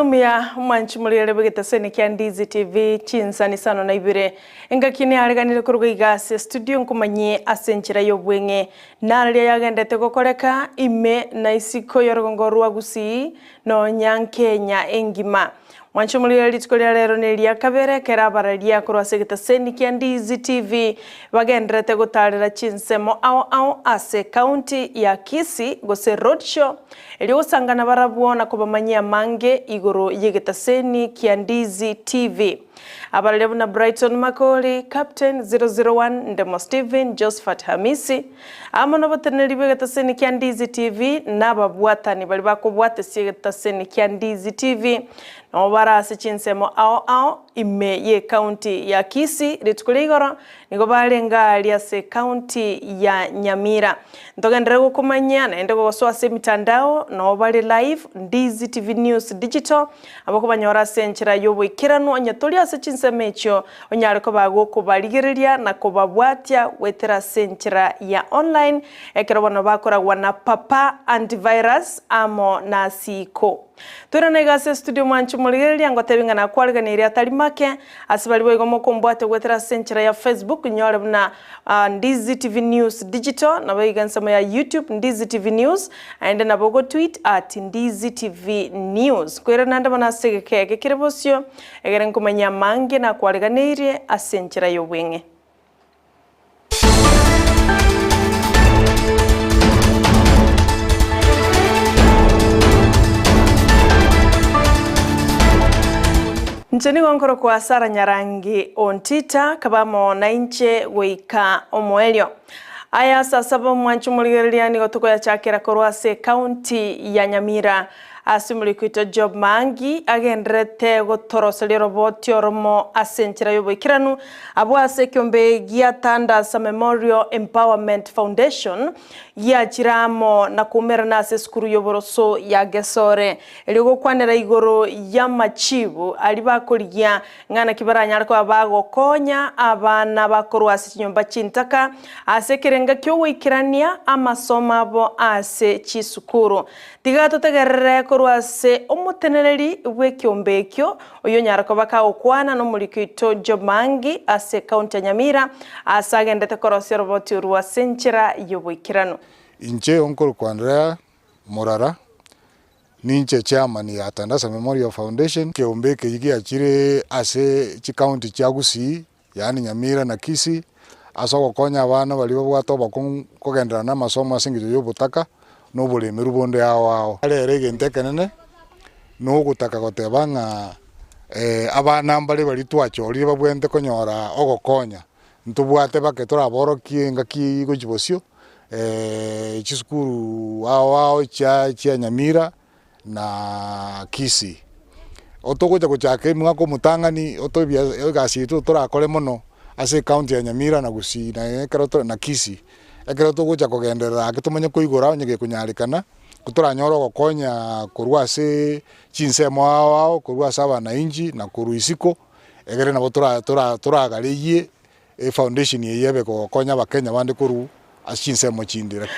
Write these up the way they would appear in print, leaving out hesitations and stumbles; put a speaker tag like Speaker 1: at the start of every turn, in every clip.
Speaker 1: Tumia mwanchi mulire bugita sene kia Ndizi TV Chinsa Isano na Ibere engakini areganire kuruga igase studio nkumanye asenchira yobwenge naria yagendete gukoreka ime na isiko yorogongo rwa Gusii no Nyankenya engima mwanchi mulire litikolia rero nelia kabere kerabaralia kurwa segita sene kia Ndizi TV bagendrete gutarira Chinsemo ao ase county ya Kisii gose roadshow elio sangana barabuona kubamanyia mange igoro yegeta seni kia Ndizi TV abalelebu na Brighton Makoli Captain 001 Ndemo Steven Josephat Hamisi amono boteneri begeta seni kia Ndizi TV nababwatani bali bakubwate sigeta seni kia Ndizi TV no barase Chinsemo ao ime ye county ya Kisii litukuligoro niko balenga se county ya Nyamira ntogendere gukumanya na ende goswa se mitandao no bali live Ndizi TV News Digital abako banyora senchira yobo ikirano onyatolia se Chinsemecho onyareko bago kubaligereria na kubabwatia wetera senchira ya online ekero bano bakora wana papa antivirus amo na siko Tura negase studio mwanchi muligereria ngotebinga na kwaliganiria talimake asibali boigo mokombwate wetera senchira ya Facebook nyore buna Ndizi TV News Digital na baigansama ya YouTube Ndizi TV News and na bogo tweet at Ndizi TV News kwera nanda bana segeke kirebosyo egeren kumanya mange na kwaliganirie asenchira yobwenge Ncheni gonkoro kwa Sara Nyarangi Ontita kabamo na inche weika omoelio. Aya sasaba mwanchu muligerelia ni gotuko ya chakera korwase county ya Nyamira asumuli kuito job mangi agendrete gotoroselio roboti oromo asenchira yobo ikiranu abwase kiombe gia tanda sa Memorial Empowerment Foundation ya chiramo na kumera na seskuru yoboroso ya gesore eligo kwanera igoro ya machibu alibakoligia ngana kibaranya ariko abago konya abana bakorwase chinyomba chintaka asekerenga kyo ikirania amasoma bo ase chisukuru tigato tegerere korwase omutenereri wekyombeekyo oyo nyarako bakawokwana no mulikito jomangi ase county Nyamira asagendete korosero boti rwa senchira yobwikirano
Speaker 2: inche onkoro kwandra morara ninche chairman ya Tandasa Memorial Foundation kyombeke yigi achire ase chi county cha Gusii yani Nyamira na Kisii aso gokonya abana bali bwatoba kogendera na masomo asingiro yobutaka no bulemi rubonde ao arere gentekenene no gutaka gotebanga abana mbali bali twachorire babwente konyora ogokonya ntubwate baketora borokie ngaki gojibosio chisukuru ao cha Nyamira na Kisii otogoja gochake mwako mutangani otobia gasitu torakore mono ase county ya Nyamira na Gusii na karoto na Kisii ekero togoja kogendera akitumanye kuigora onyege kunyarikana kutora nyoro gokonya kurwase Chinsemo ao kurwase abana inji na kuruisiko egere na botora gariye foundation yebe gokonya bakenya bande kuru Chinsemo chindira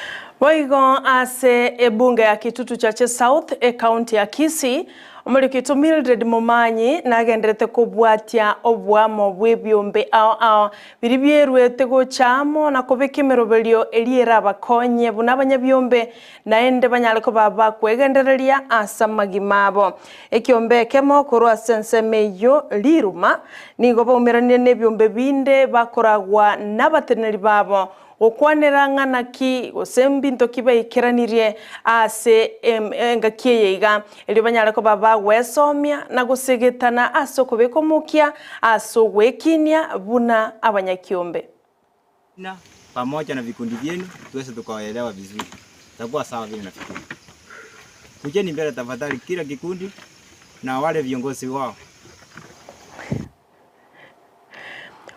Speaker 1: Boigo ase ebunge ya Kitutu Chache South county ya Kisii Omulikito Mildred Momanyi nagendrete kubwatia obwamo bwebyombe ao biribierwete gochamo na kobekemerobelio eliera abakonye bunabanya byombe naende banyaleko baba kwegendereria asamagimabo ekyombe kemo korwa sensemeyo liruma nigo bomeranie nebyombe binde bakoragwa nabateneri babo okwanera ngana ki osembinto kibe ikiranirie ase engakiyeiga eli banyaleko baba wesomia na gusegetana aso kubekomukia aso wekinia buna abanyakiombe
Speaker 3: na pamoja na vikundi vyenu tuweze tukaelewa vizuri takuwa sawa vile nafikiri kujeni mbele tafadhali kila kikundi na wale viongozi wao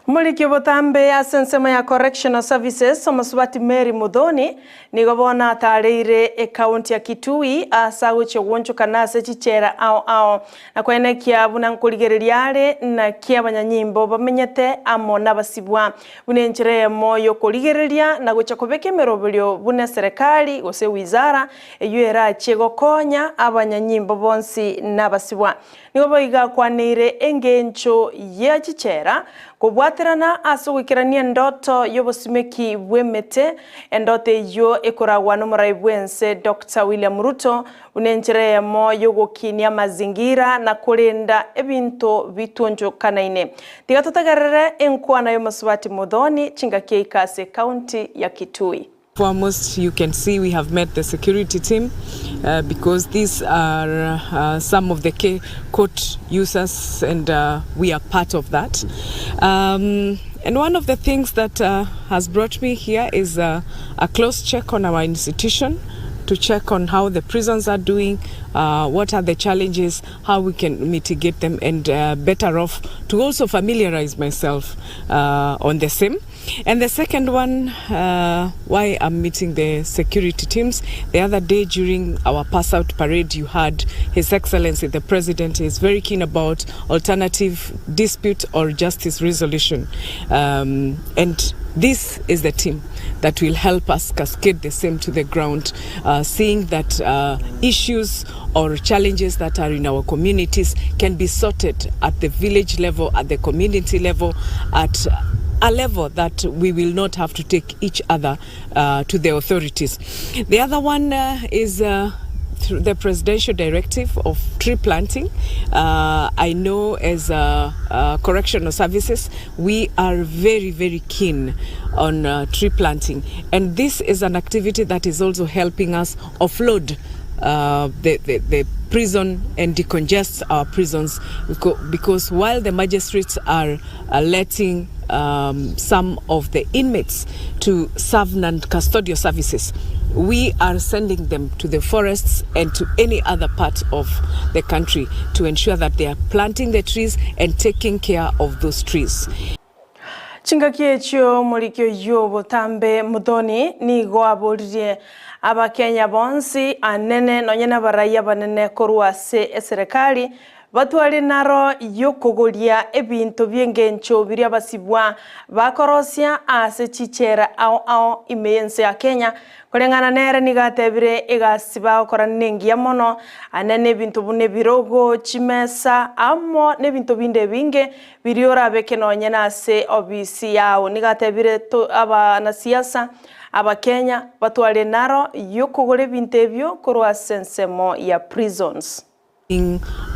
Speaker 1: Muliki botambe asensema ya correctional services omusubati Mary Muthoni nigo bona tareire e county ya Kitui asa guche woncho kanase chichera ao na kwenekia buna nkurigereriare na kia banyanyimbo bamenyete amo nabasibwa bunenjere moyo kurigereria na gucha kubeke merobelyo bune serikali gose wizara eyuera chego konya abanyanyimbo bonsi nabasibwa nigo boiga kwanire engencho ya chichera kubwaterana asugikirania ndoto yobosimeki bwemete endote yo ekoragwa no muraibwense Dr. William Ruto unenjere mo yogokinia mazingira na kulinda ebinto bitunjo kanaine tigatutagarere enkwana yomusubati Muthoni chingakia ikase county ya Kitui.
Speaker 4: Foremost, you can see we have met the security team because these are some of the court users and we are part of that. And one of the things that has brought me here is a close check on our institution, to check on how the prisons are doing, what are the challenges, how we can mitigate them, and better off to also familiarize myself on the same. And the second one, why I'm meeting the security teams. The other day during our pass out parade, you had His Excellency the President is very keen about alternative dispute or justice resolution. And this is the team that will help us cascade the same to the ground, seeing that issues or challenges that are in our communities can be sorted at the village level, at the community level, at a level that we will not have to take each other to the authorities. The other one is through the presidential directive of tree planting. I know as correctional services, we are very, very keen on tree planting. And this is an activity that is also helping us offload the prison and decongest our prisons, because while the magistrates are letting some of the inmates to serve non-custodial services, we are sending them to the forests and to any other part of the country to ensure that they are planting the trees and taking care of those trees.
Speaker 1: Chingakiechio mulikyo yo botambe Muthoni ni goaburirie abakenya bonsi anene nonyena baraya banene koruase serikali batwali naro yokogoria ebinto byengencho biri abasibwa bakorosia ase chichera ao imense ya Kenya kolengana nere nigatebire igasiba okora nengia mono anene ebinto bune birogo chimesa amo nebinto binde binge biriora beke nonyena ase obisi yao nigatebire to aba na siasa aba Kenya batwali naro yokogore bintebyo korwa sensemo ya prisons.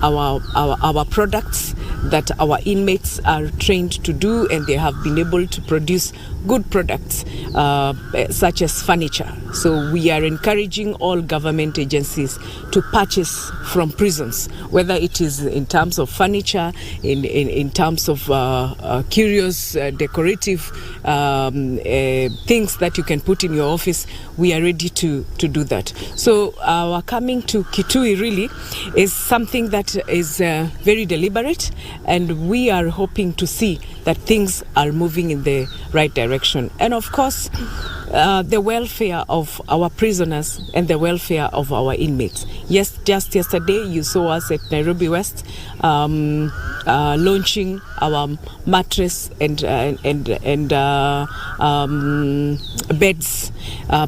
Speaker 4: Our products that our inmates are trained to do, and they have been able to produce good products such as furniture. So we are encouraging all government agencies to purchase from prisons, whether it is in terms of furniture, in terms of curious decorative things that you can put in your office. We are ready to do that. So our coming to Kitui really is something that is very deliberate, and we are hoping to see that things are moving in the right direction. And of course, the welfare of our prisoners and the welfare of our inmates. Yes, just yesterday you saw us at Nairobi West launching our mattress and beds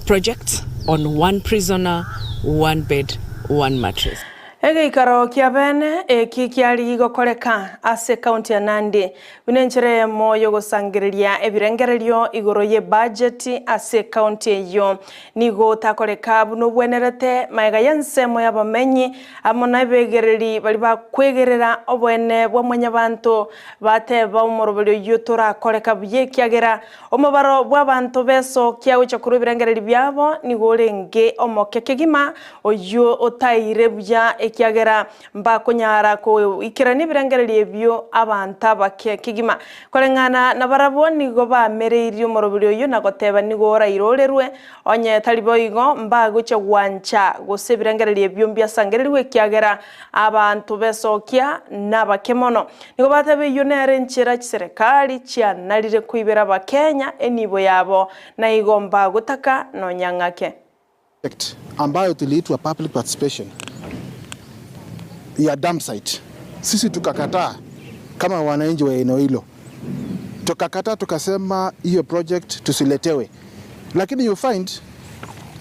Speaker 4: project on one prisoner, one bed, one mattress.
Speaker 1: Ege ikaro kiabene kikiali igokoreka ase county ya Nandi unenjere moyo gosangiriria ebirengererio igoro ye budget ase county yo nigo takoreka buno bwenerete maiga yansemo yabamenyi amona begereri bali bakwegerera obwene bwamwanya bantu bateba umorobelyo yutura koreka bye kiagera omobaro bw'abantu beso kiawe cyakuru birengereri byabo nigo renge omokekegima oyo otaire bya ekiagera mba kunyara ko ikirani birangererie byo abanta bakigima korengana na baraboni go ba mereirio morobiro yo nagoteba nigora irorerwe onye talibo igo mba guche wancha gose birangererie byo mbiasangererwe kiagera abantu besokia nabakemono nigo batebe yo nere nchira serikali chianarire kuibera bakenya enibo yabo na igomba gutaka no nyangake
Speaker 5: ambayo tuliitwa public participation ya dam site. Sisi tukakataa kama wananchi wa eneo hilo. Tukakataa tukasema hiyo project tusiletewe. Lakini you find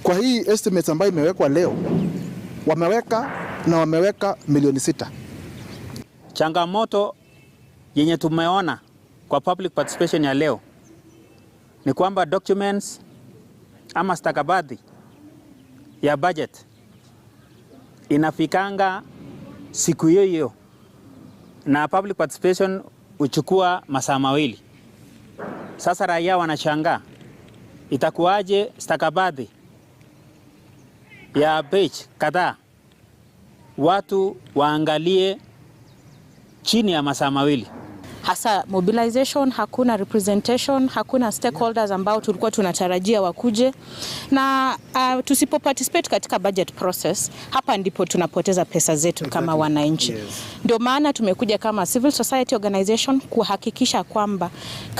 Speaker 5: kwa hii estimates ambayo imewekwa leo wameweka milioni 6.
Speaker 6: Changamoto yenye tumeona kwa public participation ya leo ni kwamba documents ama stakabadhi ya budget inafikanga siku hiyo na public participation uchukua masaa mawili. Sasa raia wanashangaa itakuwaje stakabadhi ya page kadhaa watu waangalie chini ya masaa mawili.
Speaker 7: Hasa mobilization, hakuna representation, hakuna stakeholders ambao tulikuwa tunatarajia wakuje, na tusipo participate katika budget process, hapa ndipo tunapoteza pesa zetu kama wananchi. Ndio maana tumekuja kama civil society organization kuhakikisha kwamba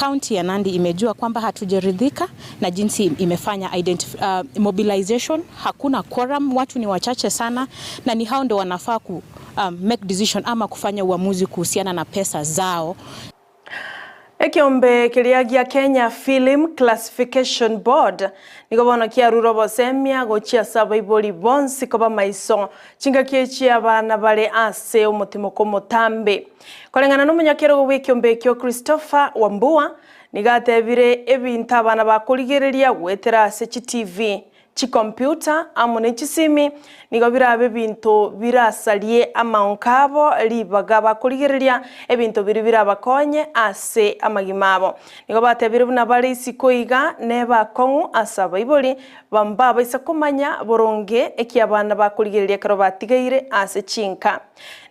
Speaker 7: county ya Nandi imejua kwamba hatujaridhika na jinsi imefanya mobilization. Hakuna quorum, watu ni wachache sana, na ni hao ndio wanafaa make decision ama kufanya uamuzi kuhusiana na pesa zao.
Speaker 1: Ekiombe kiliagia Kenya Film Classification Board nigobona kia rurobo semia gochia saba iboli bonsi koba maiso chinga kiechi abana bale ase umutimo komotambe kolengana n'umunyakero w'ikiombe kyo Christopher Wambua nigatebire ebintu abana bakoligereria wetera ase TV chi computer amone chisimi nigo birabe bintu birasalie amaonkabo libaga bakoligereria ebintu birabakonye ase amagimabo nigo batebire buna bari sikoiga neba kongu asaba iboli bamba baisa kumanya boronge ekiabana bakoligereria karo batigaire ase chinka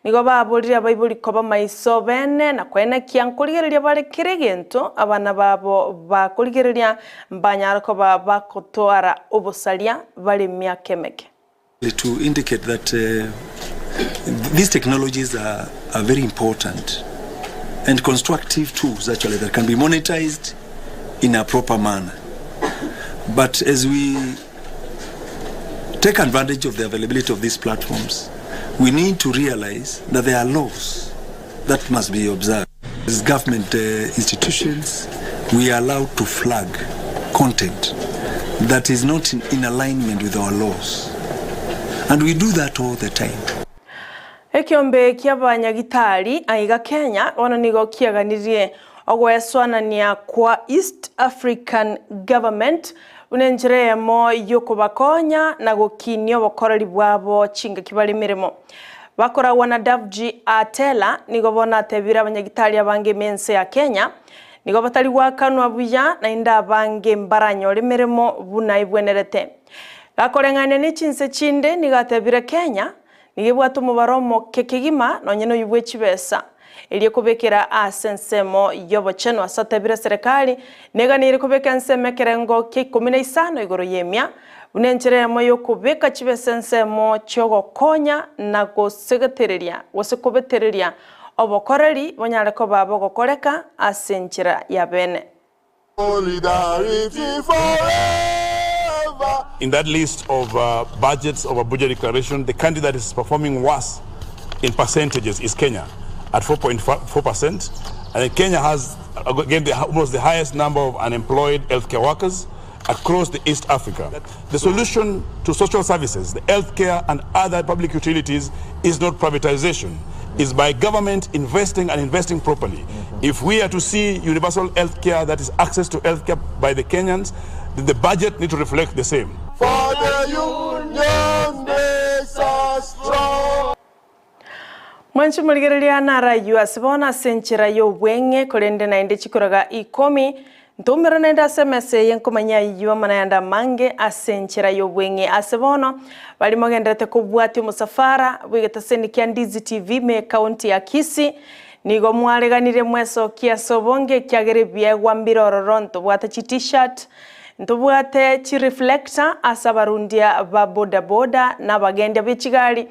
Speaker 1: nigo babolira bayiboli koba maiso bene na kwena kiankoligereria bare kiregento abana babo bakoligereria mbanyara koba bakotoara obosalia bale myakemeke.
Speaker 8: To indicate that these technologies are very important and constructive tools actually that can be monetized in a proper manner. But as we take advantage of the availability of these platforms, we need to realize that there are laws that must be observed. As government institutions, we are allowed to flag content that is not in alignment with our laws. And we do that all the time.
Speaker 1: Ekiombe kiabanyagitari aiga Kenya wana nigo kiaganirie ogweswanania kwa East African Government unenjeremo yoko bakonya na gokinyo bokorari bwabo chinga kibali mirimo bakora wana Davji Atela nigo bona tebira abanyagitari abange mense ya Kenya nigo batari wakanwa buya na inda abange mbaranyo limirimo bunaibwenerete gakorengane ni Chinsa chinde nigatebira Kenya nigibwatu mubaromo kekigima nonyeno yubwe chibesa ili kubekera asensemo yobo cheno asatebira serikali neganire kubeka nseme kerengo ke Isano igoro yemya unencheremo yo kubeka chibesa nsemo chogo konya na gosegetereria wasekubetereria obokoreri bonyareko babo gokoreka asenchira ya bene.
Speaker 9: Solidarity forever. In that list of budgets of a budget declaration, the country that is performing worse in percentages is Kenya at 4.4%. And Kenya has, again, almost the highest number of unemployed healthcare workers across the East Africa. The solution to social services, the healthcare and other public utilities is not privatization. Is by government investing and investing properly. If we are to see universal healthcare, that is access to healthcare by the Kenyans, then the budget needs to reflect the same. For the union makes us strong.
Speaker 1: Mwanchi muligereria na rayu asibona senchira yo wenge kolende na inde chikoraga ikomi Ntumira nenda SMS yenkomanya yiwa manayanda mange asenchera yobwenge asebono bali mogendete kubwati musafara wigetaseni kia Ndizi TV me county ya Kisii nigo mwaleganire mweso kia sobonge kiagere byegwa mbirororonto bwata chi t-shirt ntubwate chi reflector asabarundia ba boda boda na bagenda bichigali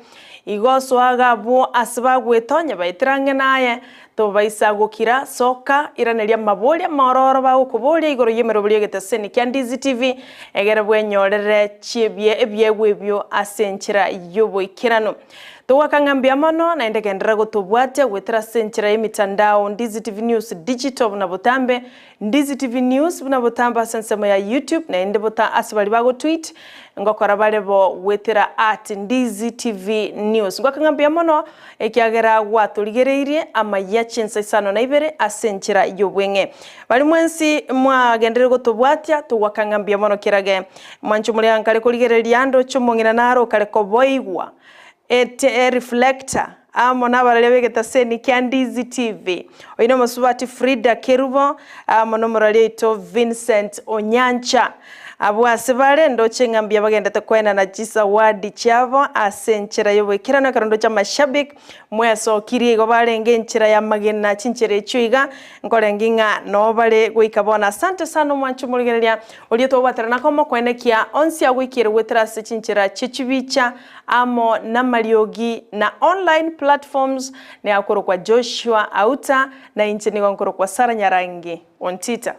Speaker 1: igoso agabo asabagwetonya baitirange naye to baisagukira soka iraneria mabolia mororo ba ukubolia igoro yemero bolia getaseni kia Ndizi TV egere bwenyorere chiebye ebyegwebyo asenchira yobo ikirano Tuwakangambia mono na endegendera gutubwate gwetera senchira yemitandao Ndizi TV News Digital na butambe Ndizi TV News na butamba sensemo ya YouTube na ende buta asibali bago tweet ngokora balebo wetera @Ndizi TV News ngokangambia mono ekiagera gwatuligereirie Amayia Chinsa Isano na Ibere asenchira yobwenge bali mwensi mwagendere gutubwatia tuwakangambia mono kirage mwanchumuli ankale kuligereria ando chumongina naro kale koboigwa reflector amona baralebe getaseni kia Ndizi TV oino musubati Frida Kerubo amono moralito Vincent Onyancha abwasibale ndoche ngambia bagendete kwena na jisa wadi chavo asenchera yobo kirano karondo cha mashabik mweso kirigo balenge nchira ya magena chinchere chuiga nkolenginga no bale gwikabona asante sana mwanchu muligereria olieto waterana komo kwenekia onsi agwikire wetrase chinchira chichibicha amo na maliogi na online platforms ne akoro kwa Joshua Auta na inchini kwa nkoro kwa Sara Nyarangi Ontita